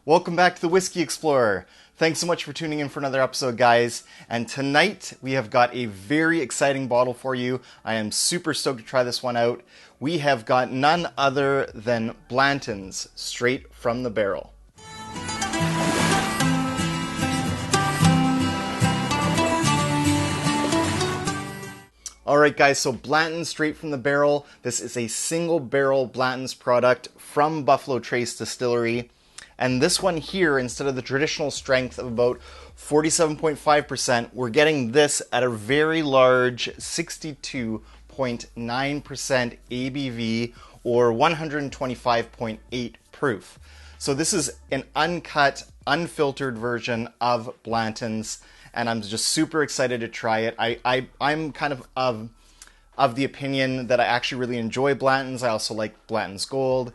Welcome back to the Whiskey Explorer. Thanks so much for tuning in for another episode, guys. And tonight we have got a very exciting bottle for you. I am super stoked to try this one out. We have got none other than Blanton's straight from the barrel. Alright guys, so Blanton straight from the barrel. This is a single barrel Blanton's product from Buffalo Trace Distillery. And this one here, instead of the traditional strength of about 47.5%, we're getting this at a very large 62.9% ABV or 125.8 proof. So this is an uncut, unfiltered version of Blanton's, and I'm just super excited to try it. I'm kind of the opinion that I actually really enjoy Blanton's. I also like Blanton's Gold.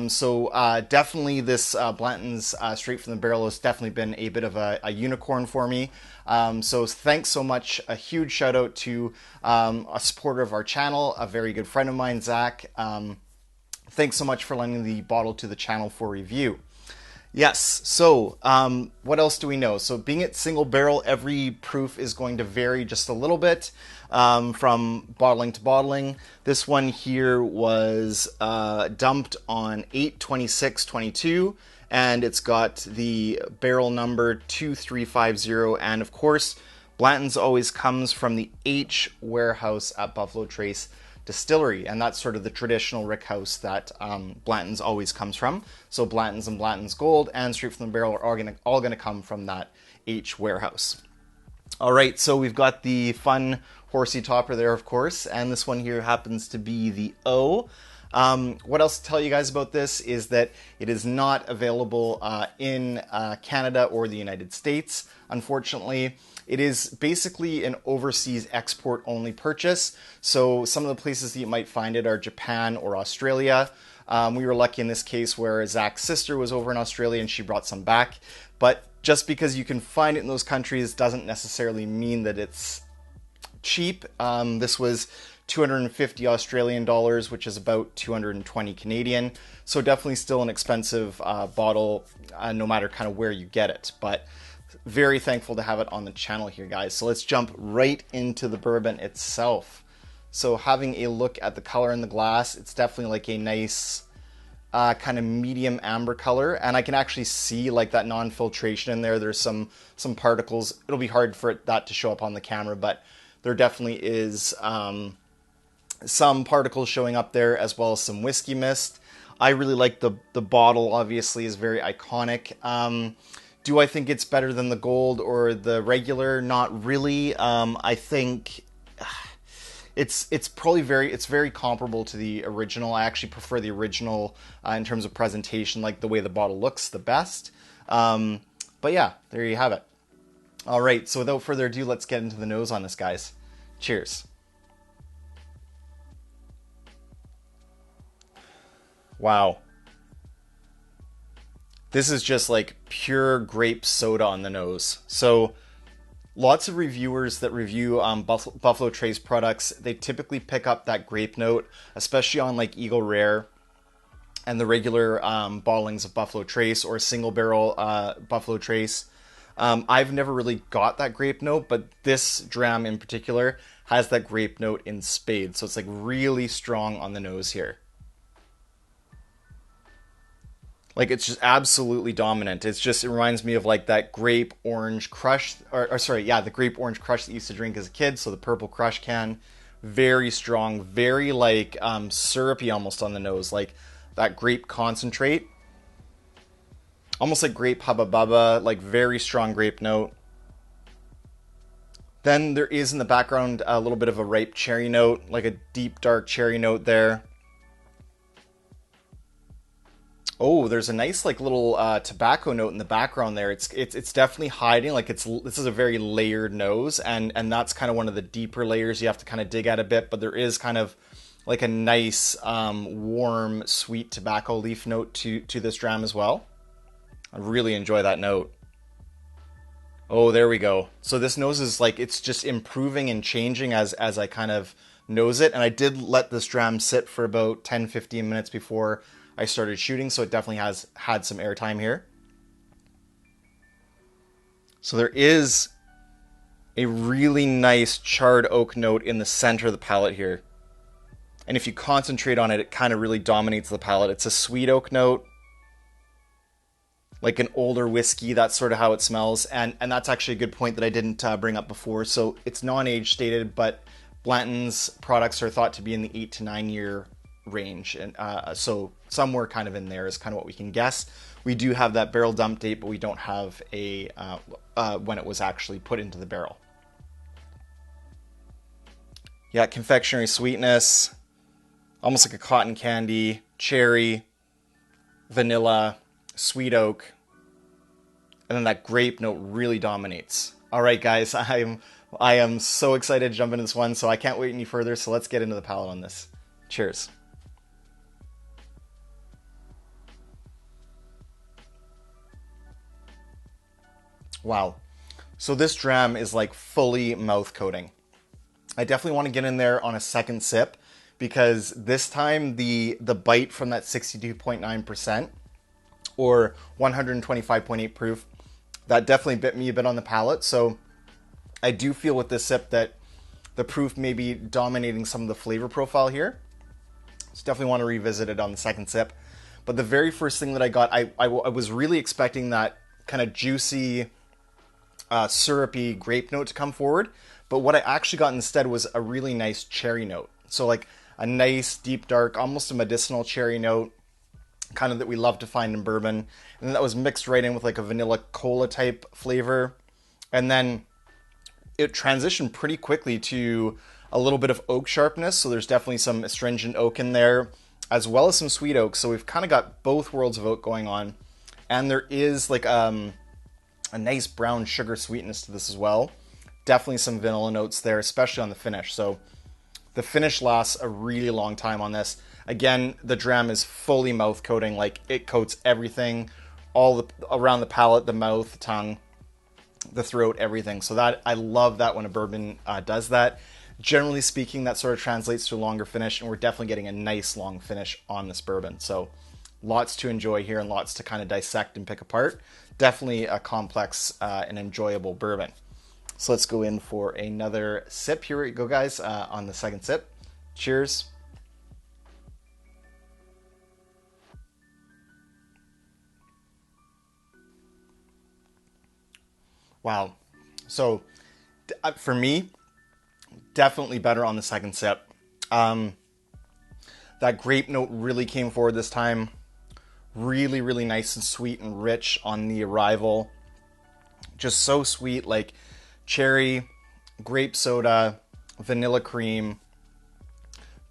So definitely this Blanton's straight from the barrel has definitely been a bit of a unicorn for me. So thanks so much. A huge shout out to a supporter of our channel, a very good friend of mine, Zach. Thanks so much for lending the bottle to the channel for review. Yes, so what else do we know? So being at single barrel, every proof is going to vary just a little bit from bottling to bottling. This one here was dumped on 8/26/22, and it's got the barrel number 2350, and of course, Blanton's always comes from the H warehouse at Buffalo Trace Distillery, and that's sort of the traditional rick house that Blanton's always comes from. So Blanton's and Blanton's Gold and straight from the barrel are all gonna come from that H warehouse. All right, so we've got the fun horsey topper there, of course, and this one here happens to be the O. What else to tell you guys about this is that it is not available in Canada or the United States, unfortunately. It is basically an overseas export only purchase. So some of the places that you might find it are Japan or Australia. We were lucky in this case where Zach's sister was over in Australia and she brought some back. But just because you can find it in those countries doesn't necessarily mean that it's cheap. This was 250 Australian dollars, which is about 220 Canadian. So definitely still an expensive bottle, no matter kind of where you get it. But very thankful to have it on the channel here, guys. So let's jump right into the bourbon itself. So having a look at the color in the glass, it's definitely like a nice kind of medium amber color, and I can actually see like that non-filtration in there. There's some particles. It'll be hard for that to show up on the camera, but there definitely is some particles showing up there, as well as some whiskey mist. I really like the bottle. Obviously is very iconic. Do I think it's better than the gold or the regular? Not really. I think it's probably very comparable to the original. I actually prefer the original in terms of presentation, like the way the bottle looks the best. But yeah, there you have it. All right, so without further ado, let's get into the nose on this, guys. Cheers. Wow. This is just like pure grape soda on the nose. So lots of reviewers that review Buffalo Trace products, they typically pick up that grape note, especially on like Eagle Rare and the regular bottlings of Buffalo Trace or single barrel Buffalo Trace. I've never really got that grape note, but this dram in particular has that grape note in spades. So it's like really strong on the nose here. Like, it's just absolutely dominant. It reminds me of like that grape orange crush, the grape orange crush that you used to drink as a kid. So the purple crush can, very strong, very like syrupy almost on the nose, like that grape concentrate. Almost like grape hubba bubba, like very strong grape note. Then there is in the background a little bit of a ripe cherry note, like a deep dark cherry note there. Oh, there's a nice like little tobacco note in the background there. It's definitely hiding. Like this is a very layered nose, and that's kind of one of the deeper layers you have to kind of dig at a bit. But there is kind of like a nice warm, sweet tobacco leaf note to this dram as well. I really enjoy that note. Oh, there we go. So this nose is like, it's just improving and changing as I kind of nose it. And I did let this dram sit for about 10-15 minutes before I started shooting, so it definitely has had some airtime here. So there is a really nice charred oak note in the center of the palate here. And if you concentrate on it, it kind of really dominates the palate. It's a sweet oak note, like an older whiskey. That's sort of how it smells. And that's actually a good point that I didn't bring up before. So it's non-age stated, but Blanton's products are thought to be in the 8 to 9 year range. And so somewhere kind of in there is kind of what we can guess. We do have that barrel dump date, but we don't have a when it was actually put into the barrel. Yeah, confectionery sweetness, almost like a cotton candy, cherry, vanilla, sweet oak, and then that grape note really dominates. All right, guys, I am so excited to jump into this one, so I can't wait any further. So let's get into the palate on this. Cheers. Wow. So this dram is like fully mouth coating. I definitely want to get in there on a second sip because this time the bite from that 62.9% or 125.8 proof, that definitely bit me a bit on the palate. So I do feel with this sip that the proof may be dominating some of the flavor profile here. So definitely want to revisit it on the second sip. But the very first thing that I got, I was really expecting that kind of juicy, syrupy grape note to come forward. But what I actually got instead was a really nice cherry note. So like a nice, deep, dark, almost a medicinal cherry note, kind of that we love to find in bourbon. And then that was mixed right in with like a vanilla cola type flavor. And then it transitioned pretty quickly to a little bit of oak sharpness. So there's definitely some astringent oak in there, as well as some sweet oak. So we've kind of got both worlds of oak going on. And there is like a nice brown sugar sweetness to this as well. Definitely some vanilla notes there, especially on the finish. So the finish lasts a really long time on this. Again, the dram is fully mouth coating, like it coats everything, around the palate, the mouth, the tongue, the throat, everything. So that I love that when a bourbon does that. Generally speaking, that sort of translates to a longer finish, and we're definitely getting a nice long finish on this bourbon. So lots to enjoy here and lots to kind of dissect and pick apart. Definitely a complex and enjoyable bourbon. So let's go in for another sip. Here we go, guys, on the second sip. Cheers. Wow. So for me, definitely better on the second sip. That grape note really came forward this time. Really, really nice and sweet and rich on the arrival. Just so sweet, like cherry, grape soda, vanilla cream,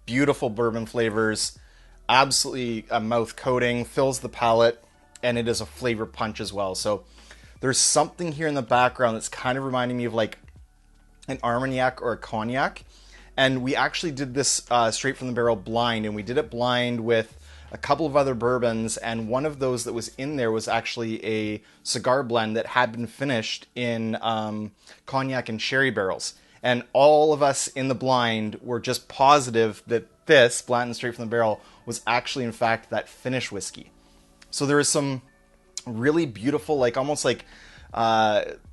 beautiful bourbon flavors, absolutely a mouth coating, fills the palate, and it is a flavor punch as well. So there's something here in the background that's kind of reminding me of like an Armagnac or a cognac. And we actually did this straight from the barrel blind, and we did it blind with a couple of other bourbons, and one of those that was in there was actually a cigar blend that had been finished in cognac and sherry barrels. And all of us in the blind were just positive that this, Blanton straight from the barrel, was actually in fact that finished whiskey. So there is some really beautiful, like almost like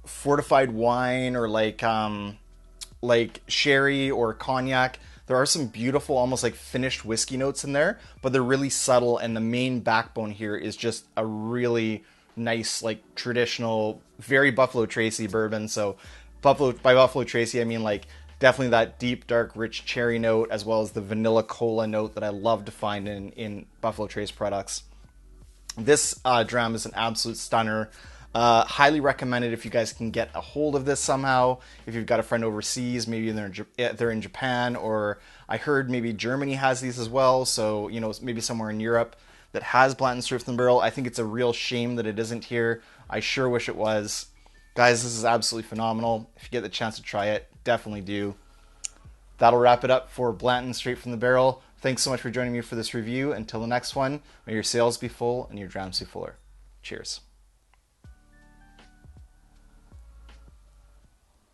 fortified wine or like sherry or cognac. There are some beautiful, almost like finished whiskey notes in there, but they're really subtle, and the main backbone here is just a really nice, like traditional, very Buffalo Tracy bourbon. So by Buffalo Tracy, I mean like definitely that deep, dark, rich cherry note, as well as the vanilla cola note that I love to find in Buffalo Trace products. This dram is an absolute stunner. Highly recommended if you guys can get a hold of this somehow. If you've got a friend overseas, maybe they're in Japan, or I heard maybe Germany has these as well. So, you know, maybe somewhere in Europe that has Blanton straight from the barrel. I think it's a real shame that it isn't here. I sure wish it was. Guys, this is absolutely phenomenal. If you get the chance to try it, definitely do. That'll wrap it up for Blanton straight from the barrel. Thanks so much for joining me for this review. Until the next one, may your sails be full and your drams be fuller. Cheers.